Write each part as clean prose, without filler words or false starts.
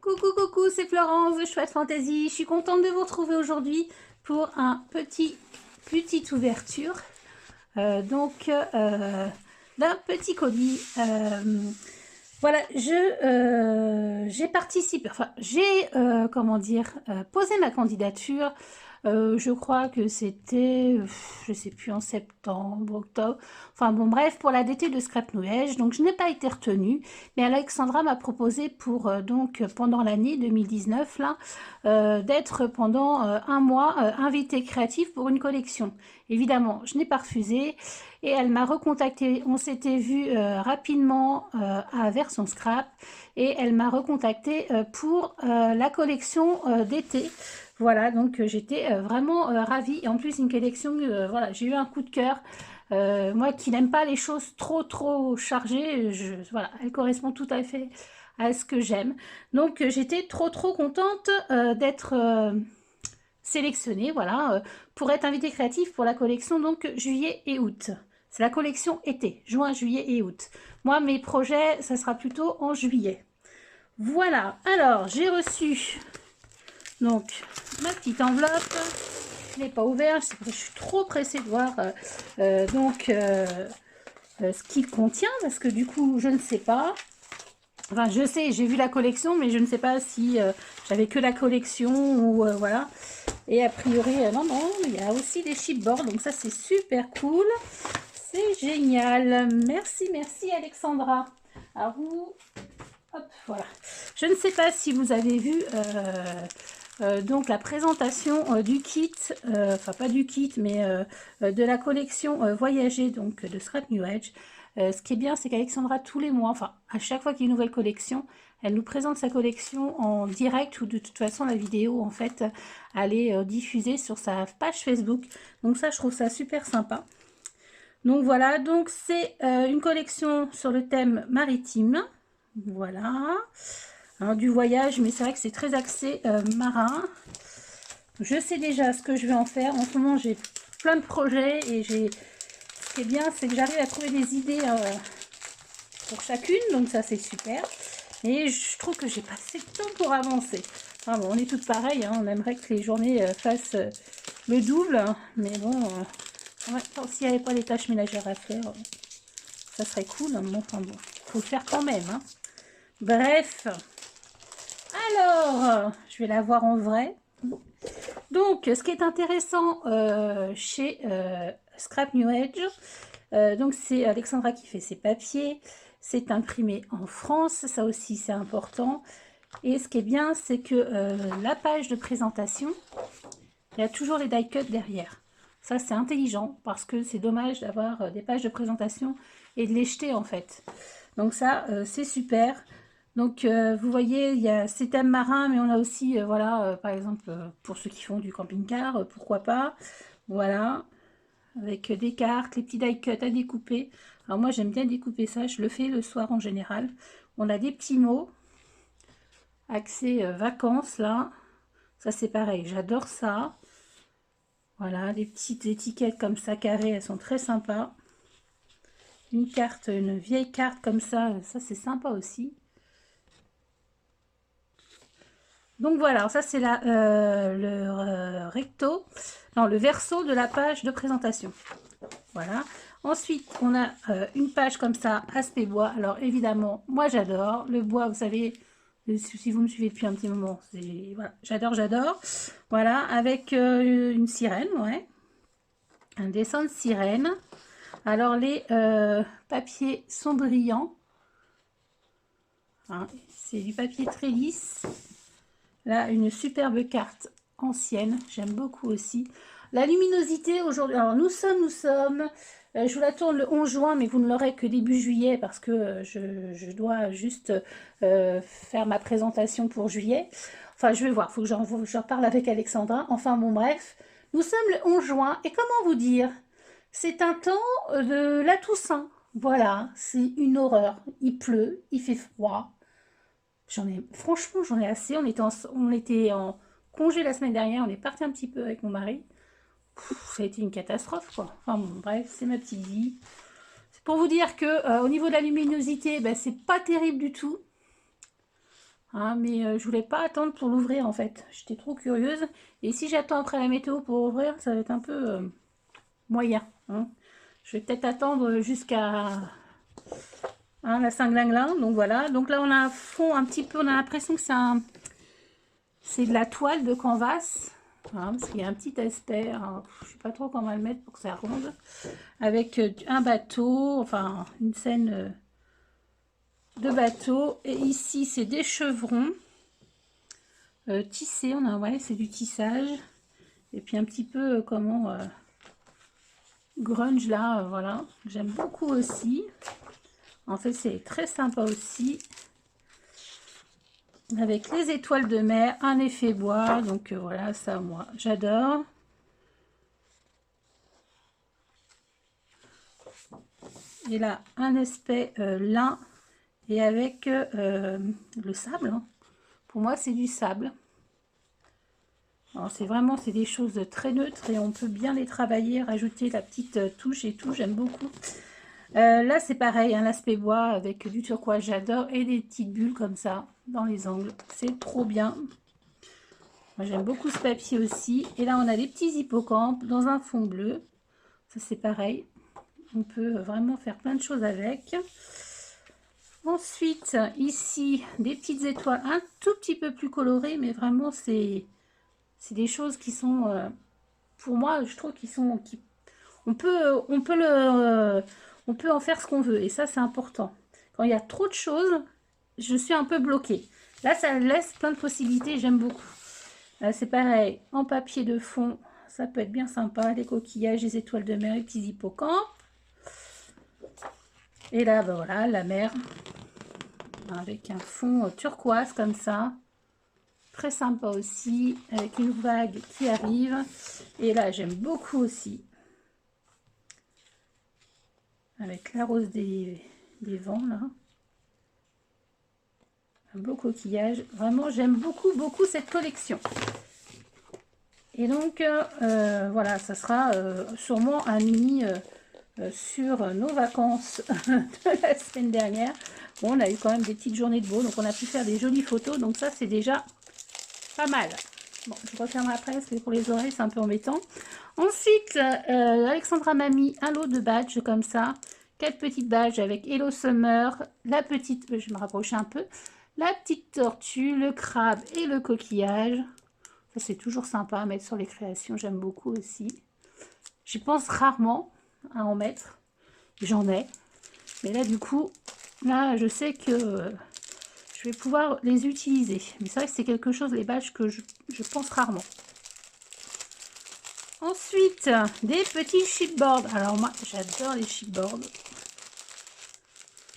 Coucou, coucou, c'est Florence de Chouette Fantasy. Je suis contente de vous retrouver aujourd'hui pour un petite ouverture d'un petit colis. Voilà, j'ai participé, enfin j'ai comment dire posé ma candidature. Je crois que c'était, je sais plus, en septembre, octobre. Enfin bon, bref, pour la DT de Scrap New Age. Donc je n'ai pas été retenue, mais Alexandra m'a proposé pour donc pendant l'année 2019 là, d'être pendant un mois invitée créative pour une collection. Évidemment, je n'ai pas refusé et elle m'a recontacté. On s'était vu rapidement à Version Scrap et elle m'a recontacté pour la collection d'été. Voilà, donc j'étais vraiment ravie. Et en plus, une collection, voilà, j'ai eu un coup de cœur. Moi qui n'aime pas les choses trop chargées, voilà, elle correspond tout à fait à ce que j'aime. Donc j'étais trop contente d'être sélectionnée, voilà, pour être invitée créative pour la collection donc juillet et août. C'est la collection été, juin, juillet et août. Moi, mes projets, ça sera plutôt en juillet. Voilà, alors j'ai reçu donc ma petite enveloppe. Je ne l'ai pas ouverte, je suis trop pressée de voir ce qu'il contient parce que du coup, je ne sais pas. Enfin, je sais, j'ai vu la collection, mais je ne sais pas si j'avais que la collection ou voilà. Et a priori, non, il y a aussi des chipboards, donc ça c'est super cool. C'est génial. Merci Alexandra. Alors vous, hop, voilà. Je ne sais pas si vous avez vu donc la présentation du kit, enfin pas du kit, mais de la collection Voyager donc de Scrap New Age. Ce qui est bien, c'est qu'Alexandra, tous les mois, enfin à chaque fois qu'il y a une nouvelle collection, elle nous présente sa collection en direct ou de toute façon la vidéo en fait, elle est diffusée sur sa page Facebook. Donc ça, je trouve ça super sympa. Donc voilà, donc c'est une collection sur le thème maritime. Voilà. Alors, du voyage, mais c'est vrai que c'est très axé marin. Je sais déjà ce que je vais en faire. En ce moment, j'ai plein de projets et ce qui est bien, c'est que j'arrive à trouver des idées pour chacune, donc ça c'est super. Et je trouve que j'ai pas assez de temps pour avancer. Enfin, bon, on est toutes pareilles, hein. On aimerait que les journées fassent le double, hein. Mais bon, s'il n'y avait pas les tâches ménagères à faire, ça serait cool. Hein. Bon, enfin bon, faut le faire quand même. Hein. Bref. Alors, je vais la voir en vrai. Donc, ce qui est intéressant chez Scrap New Age, donc c'est Alexandra qui fait ses papiers. C'est imprimé en France, ça aussi c'est important. Et ce qui est bien, c'est que la page de présentation, il y a toujours les die cuts derrière. Ça c'est intelligent parce que c'est dommage d'avoir des pages de présentation et de les jeter en fait. Donc ça c'est super. Donc vous voyez, il y a ces thèmes marins, mais on a aussi, voilà, par exemple, pour ceux qui font du camping-car, pourquoi pas. Voilà, avec des cartes, les petits die cuts à découper. Alors moi j'aime bien découper ça, je le fais le soir en général. On a des petits mots, accès vacances là. Ça c'est pareil, j'adore ça. Voilà, des petites étiquettes comme ça carrées, elles sont très sympas. Une carte, une vieille carte comme ça c'est sympa aussi. Donc voilà, ça c'est le recto, non le verso de la page de présentation. Voilà. Ensuite, on a une page comme ça, aspect bois. Alors évidemment, moi j'adore le bois. Vous savez, si vous me suivez depuis un petit moment, voilà, j'adore. Voilà, avec une sirène, ouais, un dessin de sirène. Alors les papiers sont brillants. Hein, c'est du papier très lisse. Là, une superbe carte ancienne, j'aime beaucoup aussi. La luminosité aujourd'hui, alors nous sommes, je vous la tourne le 11 juin, mais vous ne l'aurez que début juillet parce que je dois juste faire ma présentation pour juillet. Enfin, je vais voir, il faut que j'en parle avec Alexandra. Enfin, bon, bref, nous sommes le 11 juin, et comment vous dire? C'est un temps de la Toussaint. Voilà, c'est une horreur. Il pleut, il fait froid. Franchement, j'en ai assez. On était en congé la semaine dernière. On est parti un petit peu avec mon mari. Ça a été une catastrophe, quoi. Enfin bon, bref, c'est ma petite vie. C'est pour vous dire que au niveau de la luminosité, ben, c'est pas terrible du tout. hein, mais je voulais pas attendre pour l'ouvrir en fait. J'étais trop curieuse. Et si j'attends après la météo pour ouvrir, ça va être un peu moyen, hein. Je vais peut-être attendre jusqu'à la Saint-Glinglin. Donc voilà. Donc là, on a un fond un petit peu, on a l'impression que c'est de la toile de canvas. Hein, parce qu'il y a un petit aspect, alors, je ne sais pas trop comment le mettre pour que ça ronde. Avec un bateau, enfin une scène de bateau. Et ici, c'est des chevrons tissés. On a, ouais, c'est du tissage. Et puis un petit peu comment grunge là, voilà. J'aime beaucoup aussi. En fait, c'est très sympa aussi. Avec les étoiles de mer, un effet bois. Donc voilà, ça, moi, j'adore. Et là, un aspect lin et avec le sable. Hein. Pour moi, c'est du sable. C'est vraiment, c'est des choses très neutres et on peut bien les travailler, rajouter la petite touche et tout, j'aime beaucoup. Là, c'est pareil, un aspect bois avec du turquoise, j'adore, et des petites bulles comme ça dans les angles. C'est trop bien. Moi, j'aime beaucoup ce papier aussi. Et là, on a des petits hippocampes dans un fond bleu. Ça, c'est pareil. On peut vraiment faire plein de choses avec. Ensuite, ici, des petites étoiles un tout petit peu plus colorées, mais vraiment, c'est des choses qui sont, pour moi, je trouve qu'ils sont, on peut en faire ce qu'on veut. Et ça, c'est important. Quand il y a trop de choses, je suis un peu bloquée. Là, ça laisse plein de possibilités, j'aime beaucoup. C'est pareil, en papier de fond, ça peut être bien sympa. Les coquillages, les étoiles de mer, les petits hippocampes. Et là, ben voilà, la mer. Avec un fond turquoise comme ça. Très sympa aussi, avec une vague qui arrive. Et là, j'aime beaucoup aussi. Avec la rose des vents, là. Un beau coquillage. Vraiment, j'aime beaucoup, beaucoup cette collection. Et donc, voilà, ça sera sûrement un mini sur nos vacances de la semaine dernière. Bon, on a eu quand même des petites journées de beau, donc on a pu faire des jolies photos. Donc ça, c'est déjà pas mal. Bon, je refermerai après parce que pour les oreilles, c'est un peu embêtant. Ensuite, Alexandra m'a mis un lot de badges comme ça. 4 petites badges avec Hello Summer, la petite, je vais me rapprocher un peu, la petite tortue, le crabe et le coquillage. Ça, c'est toujours sympa à mettre sur les créations. J'aime beaucoup aussi. J'y pense rarement à en mettre. J'en ai. Mais là, du coup, là, je sais que je vais pouvoir les utiliser. Mais c'est vrai que c'est quelque chose, les badges, que je pense rarement. Ensuite, des petits chipboards. Alors moi, j'adore les chipboards.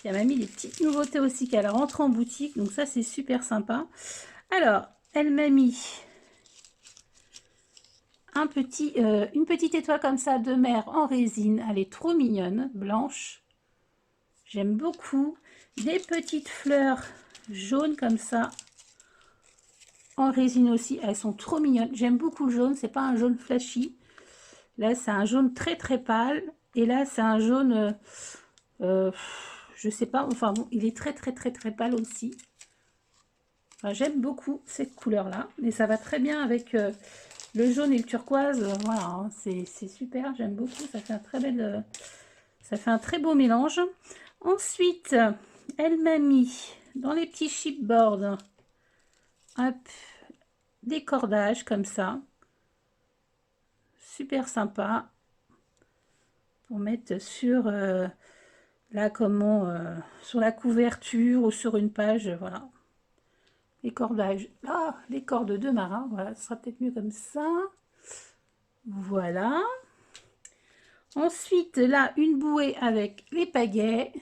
Elle m'a mis des petites nouveautés aussi qu'elle rentre en boutique. Donc ça, c'est super sympa. Alors, elle m'a mis une petite étoile comme ça de mer en résine. Elle est trop mignonne, blanche. J'aime beaucoup. Des petites fleurs jaunes comme ça. En résine aussi. Elles sont trop mignonnes. J'aime beaucoup le jaune. C'est pas un jaune flashy. Là, c'est un jaune très très pâle. Et là, c'est un jaune... je sais pas. Enfin bon, il est très très très très pâle aussi. Enfin, j'aime beaucoup cette couleur-là. Et ça va très bien avec... le jaune et le turquoise, voilà, hein, c'est super, j'aime beaucoup, ça fait un très beau mélange. Ensuite, elle m'a mis dans les petits chipboards, hop, des cordages comme ça, super sympa, pour mettre sur sur la couverture ou sur une page, voilà. Les cordages, les cordes de marin, voilà, ce sera peut-être mieux comme ça. Voilà. Ensuite, là, une bouée avec les pagaies.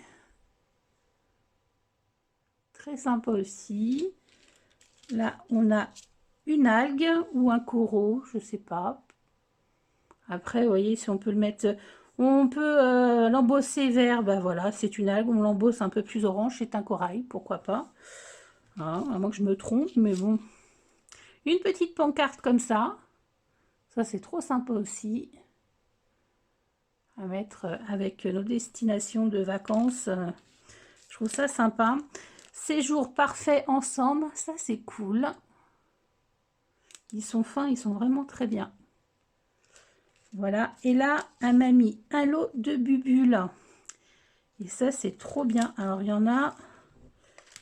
Très sympa aussi. Là, on a une algue ou un coraux, je sais pas. Après, vous voyez, si on peut le mettre... On peut l'embosser vert, ben voilà, c'est une algue. On l'embosse un peu plus orange, c'est un corail, pourquoi pas. Hein, à moins que je me trompe, mais bon. Une petite pancarte comme ça. Ça, c'est trop sympa aussi. À mettre avec nos destinations de vacances. Je trouve ça sympa. séjour parfait ensemble. Ça, c'est cool. Ils sont fins, ils sont vraiment très bien. Voilà. Et là, elle m'a mis un lot de bubules. Et ça, c'est trop bien. Alors, il y en a...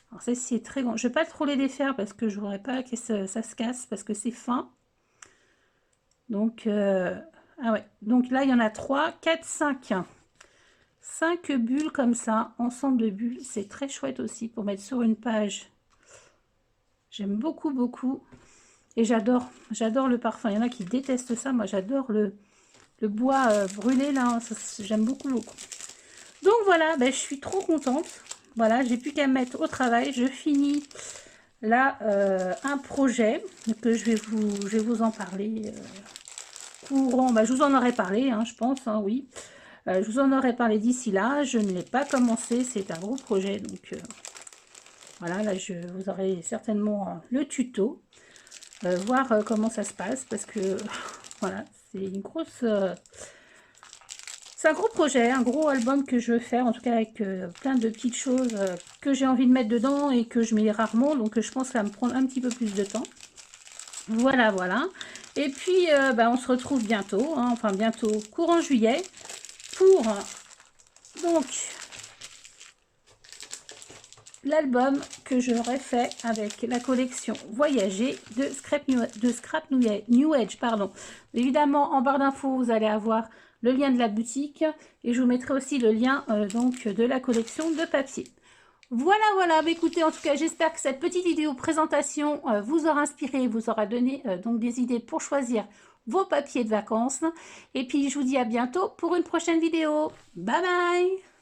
Alors, celle-ci est très grande. Je ne vais pas trop les défaire parce que je ne voudrais pas que ça se casse parce que c'est fin. Donc, ah ouais. Donc là, il y en a 3, 4, 5. 5 bulles comme ça, ensemble de bulles. C'est très chouette aussi pour mettre sur une page. J'aime beaucoup, beaucoup. Et j'adore le parfum. Il y en a qui détestent ça. Moi, j'adore le bois brûlé là. J'aime beaucoup, beaucoup. Donc voilà, ben, je suis trop contente. Voilà, j'ai plus qu'à me mettre au travail. Je finis là un projet que je vais vous en parler courant. Ben, je vous en aurais parlé, hein, je pense, hein, oui. Je vous en aurais parlé d'ici là. Je ne l'ai pas commencé. C'est un gros projet. Donc voilà, là, vous aurez certainement le tuto. Voir comment ça se passe. Parce que voilà, c'est une grosse... c'est un gros projet, un gros album que je veux faire, en tout cas avec plein de petites choses que j'ai envie de mettre dedans et que je mets rarement, donc je pense que ça va me prendre un petit peu plus de temps. Voilà, voilà. Et puis, bah, on se retrouve bientôt, hein, enfin bientôt, courant juillet, pour donc l'album que j'aurais fait avec la collection Voyager de Scrap New Age. Pardon. Évidemment, en barre d'infos, vous allez avoir le lien de la boutique et je vous mettrai aussi le lien donc de la collection de papier. Voilà, voilà. Bah, écoutez, en tout cas, j'espère que cette petite vidéo présentation vous aura inspiré, vous aura donné donc des idées pour choisir vos papiers de vacances. Et puis, je vous dis à bientôt pour une prochaine vidéo. Bye bye!